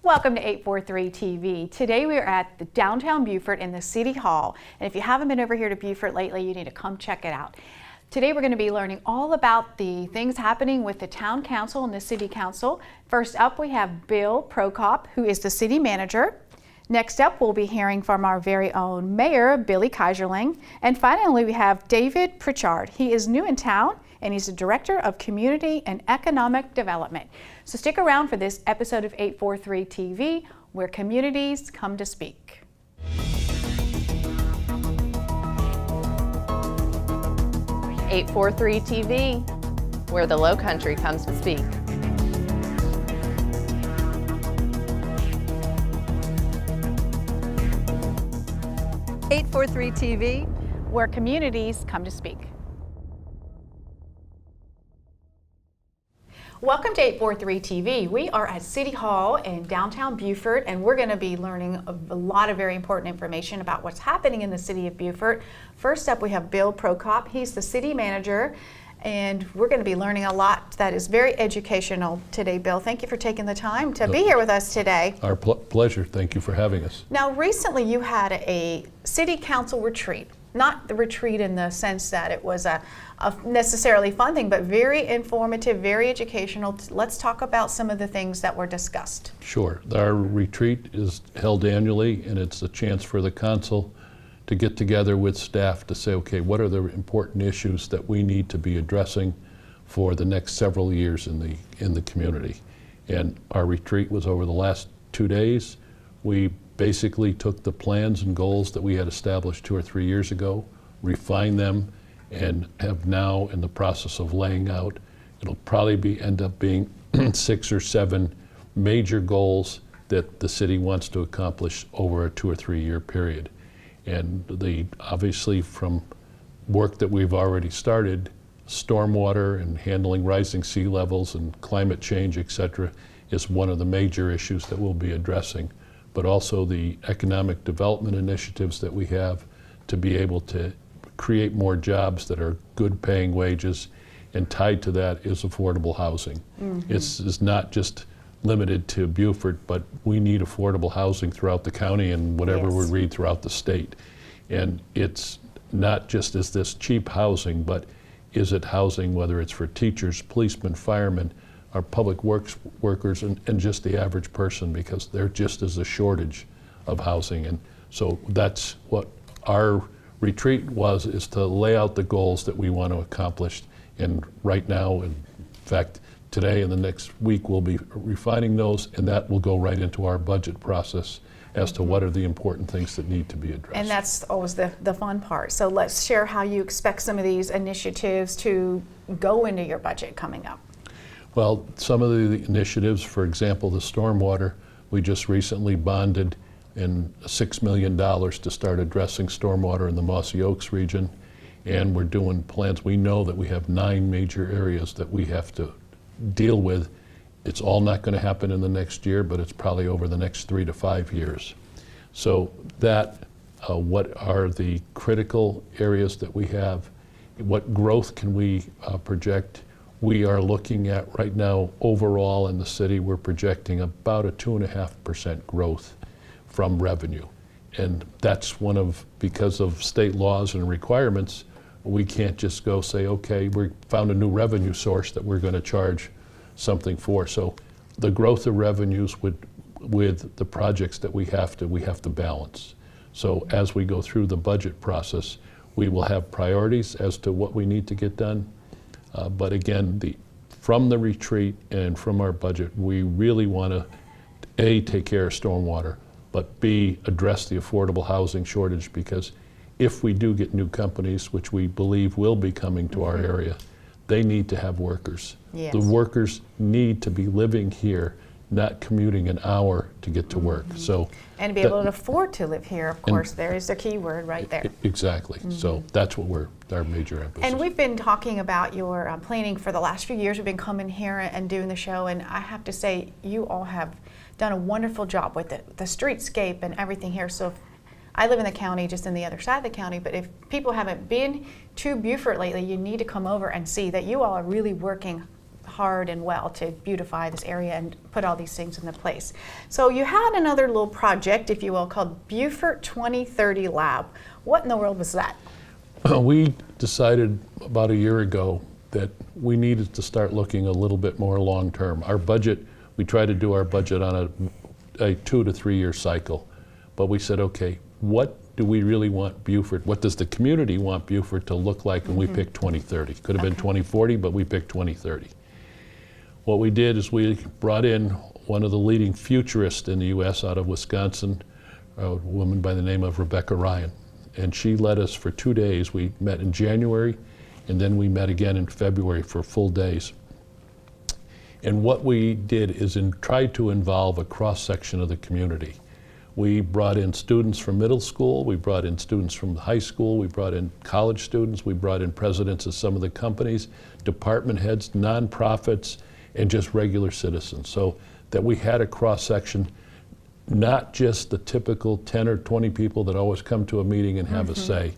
Welcome to 843 TV. Today we are at the downtown Beaufort in the City Hall. And if you haven't been over here to Beaufort lately, you need to come check it out. Today we're going to be learning all about the things happening with the Town Council and the City Council. First up we have Bill Prokop, who is the City Manager. Next up we'll be hearing from our very own Mayor, Billy Kaiserling. And finally we have David Pritchard. He is new in town and he's the Director of Community and Economic Development. So stick around for this episode of 843 TV, where communities come to speak. 843 TV, where the Low Country comes to speak. TV, where communities come to speak. Welcome to 843 TV. We are at City Hall in downtown Beaufort, and we're going to be learning a lot of very important information about what's happening in the city of Beaufort. First up, we have Bill Prokop. He's the city manager, and we're going to be learning a lot that is very educational today. Bill, thank you for taking the time to be here with us today. Our pleasure. Thank you for having us. Now, recently you had a city council retreat. Not the retreat in the sense that it was a necessarily fun thing, but very informative, very educational. Let's talk about some of the things that were discussed. Sure. Our retreat is held annually, and it's a chance for the council to get together with staff to say, okay, what are the important issues that we need to be addressing for the next several years in the community. And our retreat was over the last 2 days. We basically took the plans and goals that we had established 2 or 3 years ago, refined them, and have now in the process of laying out, it'll probably end up being 6 or 7 major goals that the city wants to accomplish over a 2 or 3 year period. And obviously from work that we've already started, stormwater and handling rising sea levels and climate change, etc., is one of the major issues that we'll be addressing. But also the economic development initiatives that we have to be able to create more jobs that are good paying wages, and tied to that is affordable housing. Mm-hmm. It's not just limited to Beaufort, but we need affordable housing throughout the county and whatever we read throughout the state. And it's not just is this cheap housing, but is it housing, whether it's for teachers, policemen, firemen, our public works workers, and just the average person, because there just is a shortage of housing. And so that's what our retreat is to lay out the goals that we want to accomplish. And right now, in fact, today and the next week, we'll be refining those, and that will go right into our budget process as to what are the important things that need to be addressed. And that's always the fun part. So let's share how you expect some of these initiatives to go into your budget coming up. Well, some of the initiatives, for example, the stormwater, we just recently bonded in $6 million to start addressing stormwater in the Mossy Oaks region, and we're doing plans. We know that we have 9 major areas that we have to deal with. It's all not going to happen in the next year, but it's probably over the next 3 to 5 years. So that, what are the critical areas that we have? What growth can we project? We are looking at right now overall in the city, we're projecting about a 2.5% growth from revenue. And that's because of state laws and requirements, we can't just go say, okay, we found a new revenue source that we're going to charge something for. So the growth of revenues with the projects that we have to balance. So as we go through the budget process, we will have priorities as to what we need to get done. But again, from the retreat and from our budget, we really want to, A, take care of stormwater, but B, address the affordable housing shortage, because if we do get new companies, which we believe will be coming to our area, they need to have workers. Yes. The workers need to be living here, not commuting an hour to get to work. So, and be able to afford to live here, of course. There is the key word right there. Exactly. So that's what our major emphasis. And we've been talking about your planning for the last few years. We've been coming here and doing the show, and I have to say, you all have done a wonderful job with the streetscape and everything here. So I live in the county, just in the other side of the county, but if people haven't been to Beaufort lately, you need to come over and see that you all are really working hard and well to beautify this area and put all these things into place. So you had another little project, if you will, called Beaufort 2030 Lab. What in the world was that? We decided about a year ago that we needed to start looking a little bit more long-term. Our budget, we try to do our budget on a 2 to 3 year cycle, but we said, okay, what do we really want Beaufort, what does the community want Beaufort to look like? And we picked 2030. Could have been 2040, but we picked 2030. What we did is we brought in one of the leading futurists in the US out of Wisconsin, a woman by the name of Rebecca Ryan. And she led us for 2 days. We met in January, and then we met again in February for full days. And what we did is tried to involve a cross-section of the community. We brought in students from middle school, we brought in students from high school, we brought in college students, we brought in presidents of some of the companies, department heads, nonprofits, and just regular citizens. So that we had a cross-section, not just the typical 10 or 20 people that always come to a meeting and have a say,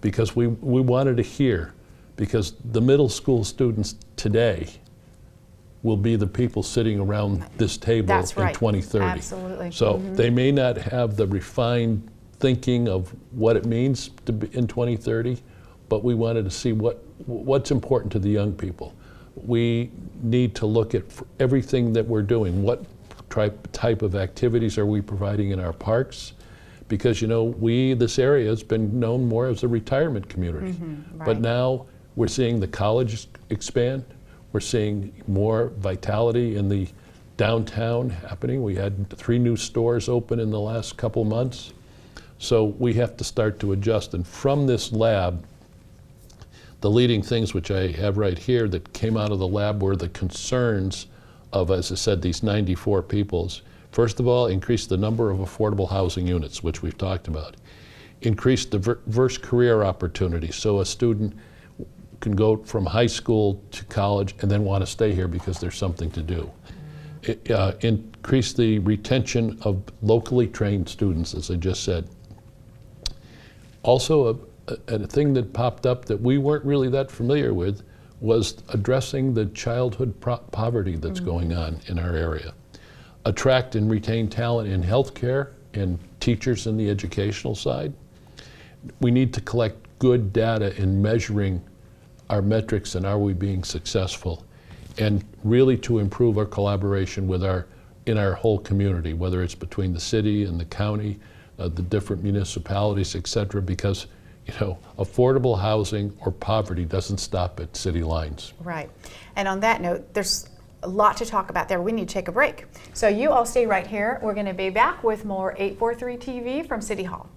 because we wanted to hear, because the middle school students today will be the people sitting around this table That's in right. 2030. Absolutely. So they may not have the refined thinking of what it means to be in 2030, but we wanted to see what's important to the young people. We need to look at everything that we're doing. What type of activities are we providing in our parks? Because, you know, this area has been known more as a retirement community. Right. But now we're seeing the colleges expand. We're seeing more vitality in the downtown happening. We had 3 new stores open in the last couple months. So we have to start to adjust. And from this lab, the leading things which I have right here that came out of the lab were the concerns of, as I said, these 94 peoples. First of all, increase the number of affordable housing units, which we've talked about. Increase diverse career opportunities, so a student can go from high school to college and then want to stay here because there's something to do. Increase the retention of locally trained students, as I just said. Also, a thing that popped up that we weren't really that familiar with was addressing the childhood poverty that's going on in our area. Attract and retain talent in healthcare and teachers in the educational side. We need to collect good data in measuring our metrics and are we being successful, and really to improve our collaboration with in our whole community, whether it's between the city and the county, the different municipalities, et cetera, because, you know, affordable housing or poverty doesn't stop at city lines. Right. And on that note, there's a lot to talk about there. We need to take a break. So you all stay right here. We're going to be back with more 843 TV from City Hall.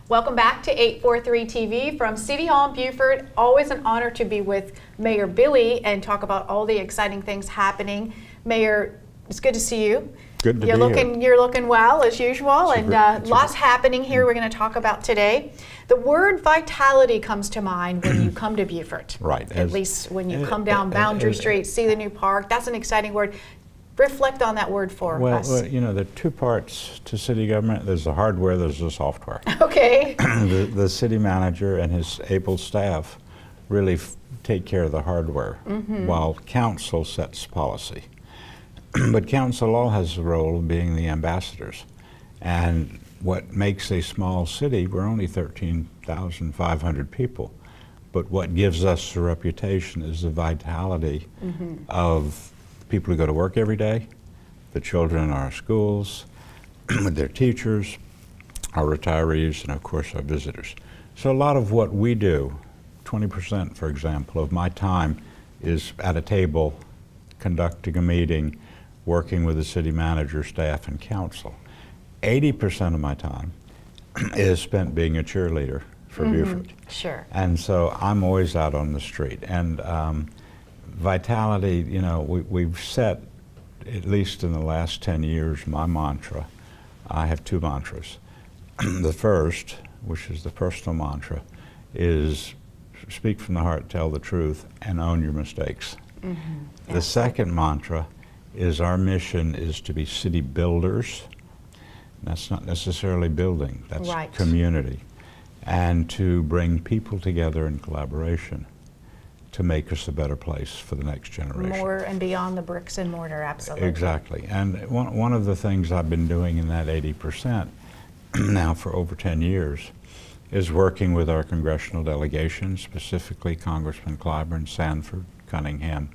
Welcome back to 843 TV from City Hall in Beaufort. Always an honor to be with Mayor Billy and talk about all the exciting things happening. Mayor, it's good to see you. Good to be here. You're looking well as usual, and lots happening here we're going to talk about today. The word vitality comes to mind when you come to Beaufort. Right. At least when you come down Boundary Street, see the new park. That's an exciting word. Reflect on that word for us. Well, you know, there are 2 parts to city government. There's the hardware, there's the software. Okay. The city manager and his able staff really take care of the hardware, while council sets policy. But council law has the role of being the ambassadors. And what makes a small city, we're only 13,500 people, but what gives us the reputation is the vitality of people who go to work every day, the children in our schools, with their teachers, our retirees, and of course our visitors. So a lot of what we do, 20% for example of my time is at a table, conducting a meeting, working with the city manager, staff, and council. 80% of my time is spent being a cheerleader for Beaufort. Sure. And so I'm always out on the street. And vitality, you know, we've set, at least in the last 10 years, my mantra. I have 2 mantras. The first, which is the personal mantra, is speak from the heart, tell the truth, and own your mistakes. The second mantra is our mission is to be city builders. That's not necessarily building, that's Right. community. And to bring people together in collaboration to make us a better place for the next generation. More and beyond the bricks and mortar, absolutely. Exactly. And one of the things I've been doing in that 80% now for over 10 years is working with our congressional delegations, specifically Congressman Clyburn, Sanford, Cunningham,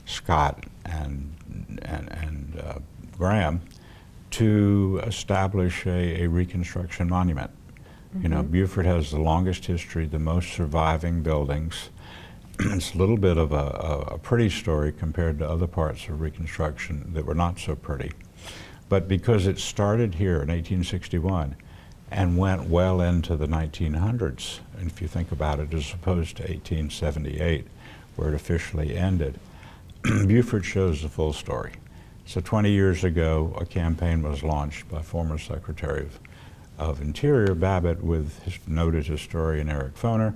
Scott, and Graham, to establish a Reconstruction monument. You know, Beaufort has the longest history, the most surviving buildings. It's a little bit of a pretty story compared to other parts of Reconstruction that were not so pretty. But because it started here in 1861 and went well into the 1900s, and if you think about it, as opposed to 1878, where it officially ended, Beaufort shows the full story. So 20 years ago, a campaign was launched by former Secretary of Interior Babbitt with his noted historian Eric Foner.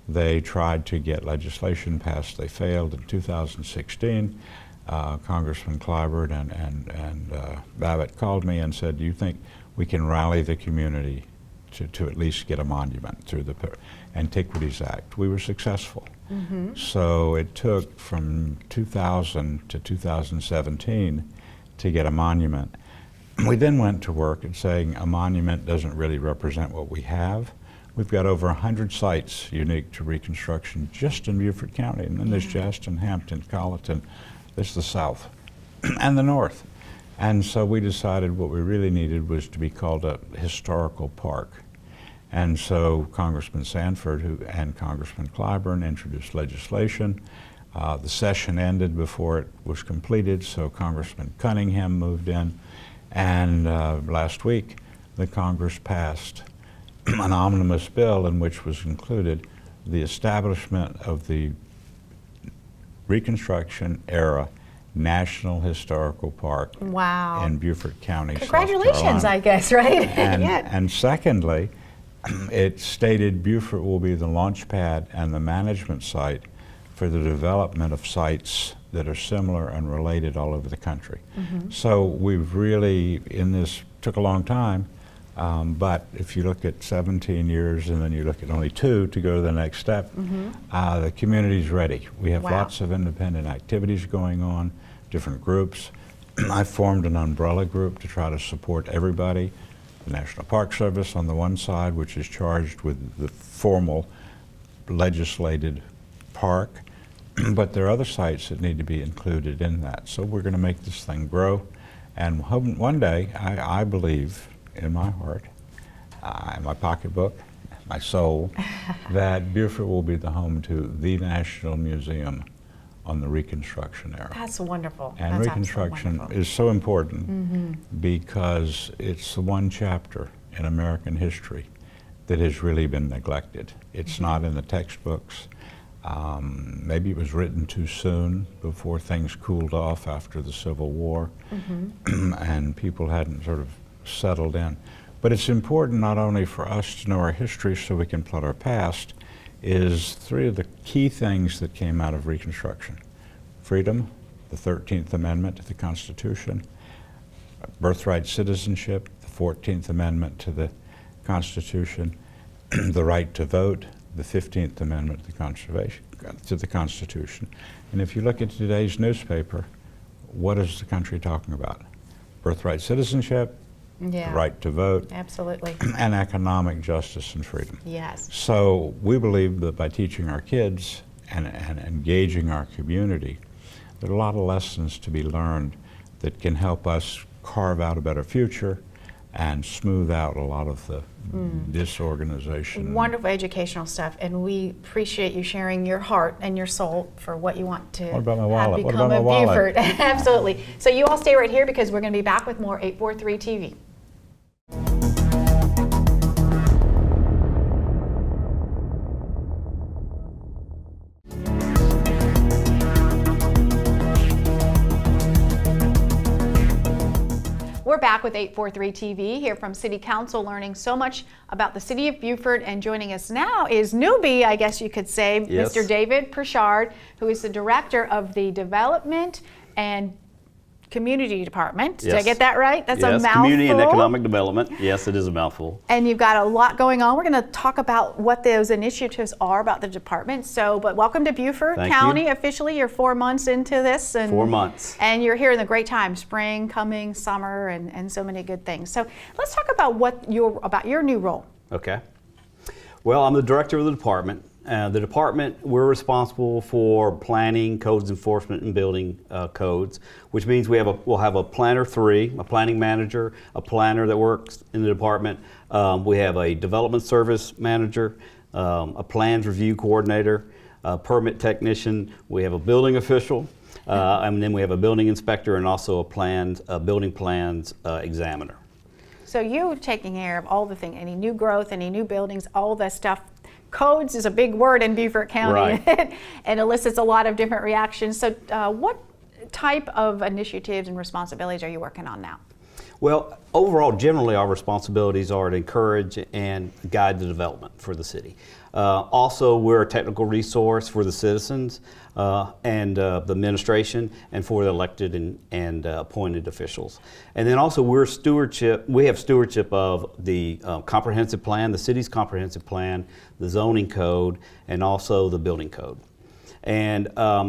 They tried to get legislation passed. They failed in 2016. Congressman Clyburn and Babbitt called me and said, do you think we can rally the community to at least get a monument through the Antiquities Act? We were successful. So it took from 2000 to 2017 to get a monument. We then went to work at saying a monument doesn't really represent what we have. We've got over 100 sites unique to Reconstruction just in Beaufort County, and then there's Jaston, Hampton, Colleton, there's the South, and the North. And so we decided what we really needed was to be called a historical park. And so Congressman Sanford and Congressman Clyburn introduced legislation. The session ended before it was completed, so Congressman Cunningham moved in. And last week, the Congress passed an omnibus bill in which was included the establishment of the Reconstruction era National Historical Park Wow. in Beaufort County, Congratulations, South Carolina. I guess, right? And secondly, it stated Beaufort will be the launch pad and the management site for the development of sites that are similar and related all over the country. So we've really, took a long time, but if you look at 17 years and then you look at only 2 to go to the next step, the community's ready. We have Wow. lots of independent activities going on, different groups. I formed an umbrella group to try to support everybody. The National Park Service on the one side, which is charged with the formal legislated park, but there are other sites that need to be included in that. So we're going to make this thing grow, and one day, I believe in my heart, in my pocketbook, my soul, that Beaufort will be the home to the National Museum on the Reconstruction era. That's wonderful. And That's Reconstruction absolutely wonderful. is so important because it's the one chapter in American history that has really been neglected. It's not in the textbooks. Maybe it was written too soon before things cooled off after the Civil War and people hadn't sort of settled in. But it's important not only for us to know our history so we can plot our past, is 3 of the key things that came out of Reconstruction. Freedom, the 13th Amendment to the Constitution, birthright citizenship, the 14th Amendment to the Constitution, the right to vote, the 15th Amendment to the Constitution. And if you look at today's newspaper, what is the country talking about? Birthright citizenship, Yeah. the right to vote, Absolutely. and economic justice and freedom. Yes. So we believe that by teaching our kids and engaging our community, there are a lot of lessons to be learned that can help us carve out a better future and smooth out a lot of the disorganization. Wonderful educational stuff, and we appreciate you sharing your heart and your soul for what you want to What about my have wallet? What become about my of wallet? Beaufort. Absolutely. So you all stay right here because we're going to be back with more 843 TV. We're back with 843 TV here from City Council, learning so much about the city of Beaufort, and joining us now is newbie, I guess you could say, Yes. Mr. David Pritchard, who is the Director of the Development and Community Department. Did I Yes. get that right? That's a Yes, mouthful. Community and Economic Development. Yes, it is a mouthful. And you've got a lot going on. We're going to talk about what those initiatives are about the department. But welcome to Beaufort Thank County. you. Officially, you're 4 months into this. And 4 months. And you're here in the great time, spring coming, summer, and so many good things. So let's talk about about your new role. Okay. Well, I'm the director of the department. The department, we're responsible for planning, codes enforcement, and building codes, which means we'll have a planner 3, a planning manager, a planner that works in the department. We have a development service manager, a plans review coordinator, a permit technician. We have a building official, and then we have a building inspector and also a building plans examiner. So you taking care of all the things, any new growth, any new buildings, all that stuff. Codes is a big word in Beaufort County, Right. and elicits a lot of different reactions. So what type of initiatives and responsibilities are you working on now? Well, overall, generally our responsibilities are to encourage and guide the development for the city. Also, we're a technical resource for the citizens and the administration and for the elected and appointed officials. And then also we have stewardship of the comprehensive plan, the city's comprehensive plan, the zoning code, and also the building code. And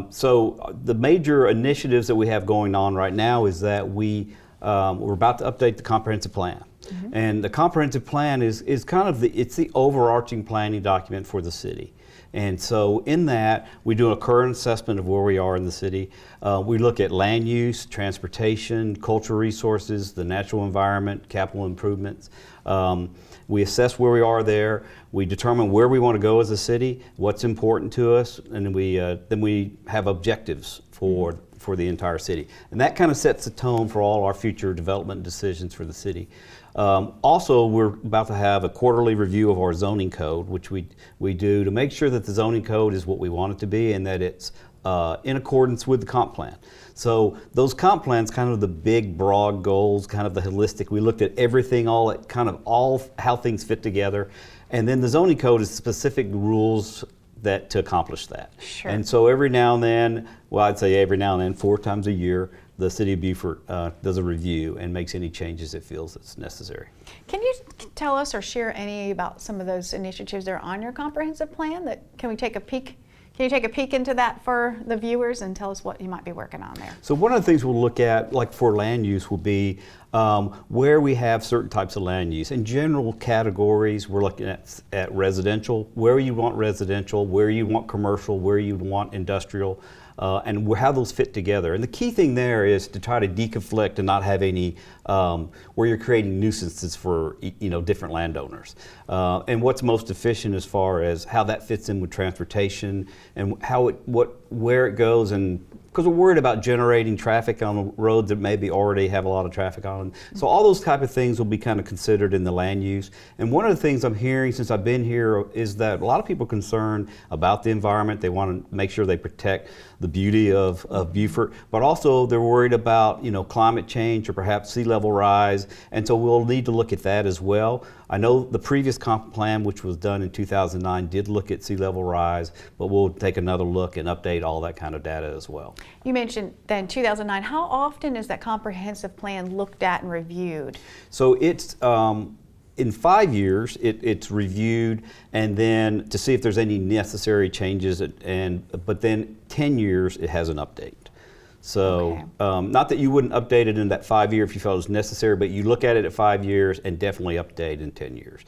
so the major initiatives that we have going on right now is that we're about to update the comprehensive plan. Mm-hmm. And the comprehensive plan is kind of it's the overarching planning document for the city. And so in that, we do a current assessment of where we are in the city. We look at land use, transportation, cultural resources, the natural environment, capital improvements. We assess where we are there. We determine where we want to go as a city, what's important to us, and then we have objectives for the entire city. And that kind of sets the tone for all our future development decisions for the city. Also, we're about to have a quarterly review of our zoning code, which we do to make sure that the zoning code is what we want it to be and that it's in accordance with the comp plan. So those comp plans, kind of the big, broad goals, kind of the holistic. We looked at everything, all how things fit together. And then the zoning code is specific rules to accomplish that. Sure. And so every now and then, well, I'd say every now and then, 4 times a year, the City of Beaufort does a review and makes any changes it feels it's necessary. Can you tell us or share any about some of those initiatives that are on your comprehensive plan? Can you take a peek into that for the viewers and tell us what you might be working on there? So one of the things we'll look at, like for land use, will be where we have certain types of land use. In general categories, we're looking at residential, where you want residential, where you want commercial, where you want industrial, and how those fit together. And the key thing there is to try to deconflict and not have any where you're creating nuisances for different landowners. And what's most efficient as far as how that fits in with transportation and where it goes, and because we're worried about generating traffic on roads that maybe already have a lot of traffic on them. So all those type of things will be kind of considered in the land use. And one of the things I'm hearing since I've been here is that a lot of people are concerned about the environment. They want to make sure they protect the beauty of Beaufort, but also they're worried about climate change or perhaps sea level rise. And so we'll need to look at that as well. I know the previous comp plan, which was done in 2009, did look at sea level rise, but we'll take another look and update all that kind of data as well. You mentioned then 2009. How often is that comprehensive plan looked at and reviewed? So it's in 5 years it's reviewed, and then to see if there's any necessary changes, but then 10 years it has an update. So Okay. Not that you wouldn't update it in that 5 year if you felt it was necessary, but you look at it at 5 years and definitely update in 10 years.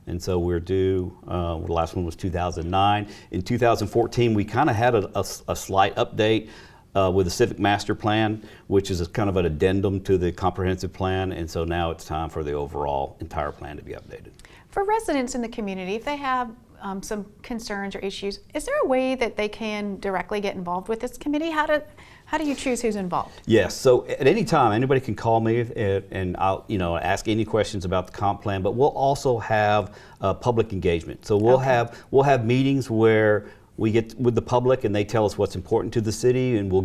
And so we're due, the last one was 2009. In 2014, we kind of had a slight update with the Civic Master Plan, which is kind of an addendum to the comprehensive plan. And so now it's time for the overall entire plan to be updated. For residents in the community, if they have some concerns or issues, is there a way that they can directly get involved with this committee? How do you choose who's involved? Yes, so at any time, anybody can call me and I'll ask any questions about the comp plan, but we'll also have public engagement. So we'll have meetings where we get with the public and they tell us what's important to the city, and we'll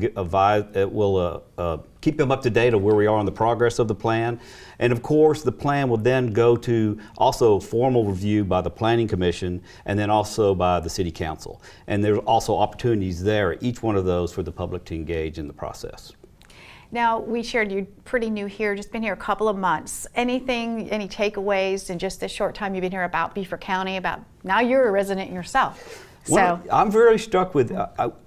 keep them up to date on where we are on the progress of the plan. And of course, the plan will then go to also formal review by the Planning Commission and then also by the City Council. And there's also opportunities there at each one of those for the public to engage in the process. Now, we shared you're pretty new here, just been here a couple of months. Any takeaways in just this short time you've been here about Beaufort County, about now you're a resident yourself? Well, I'm very struck with,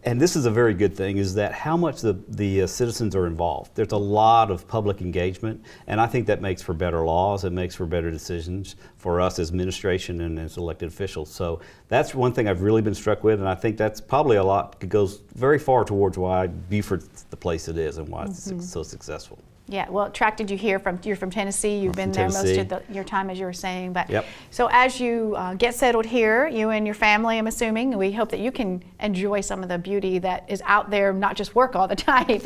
and this is a very good thing, is that how much the citizens are involved. There's a lot of public engagement, and I think that makes for better laws. It makes for better decisions for us as administration and as elected officials. So that's one thing I've really been struck with, and I think that's probably a lot, it goes very far towards why Beaufort's the place it is and why it's so successful. Yeah, well, it attracted you here you're from Tennessee. You've been there most of your time, as you were saying. But Yep. So as you get settled here, you and your family, I'm assuming, we hope that you can enjoy some of the beauty that is out there, not just work all the time.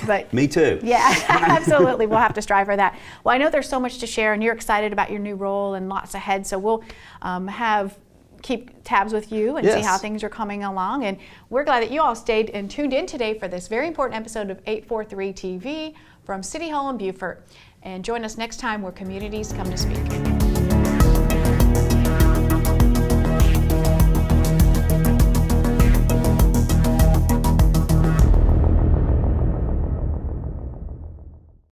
But Me too. yeah, absolutely. We'll have to strive for that. Well, I know there's so much to share, and you're excited about your new role and lots ahead. So we'll keep tabs with you and see Yes. how things are coming along. And we're glad that you all stayed and tuned in today for this very important episode of 843 TV from City Hall in Beaufort. And join us next time where communities come to speak.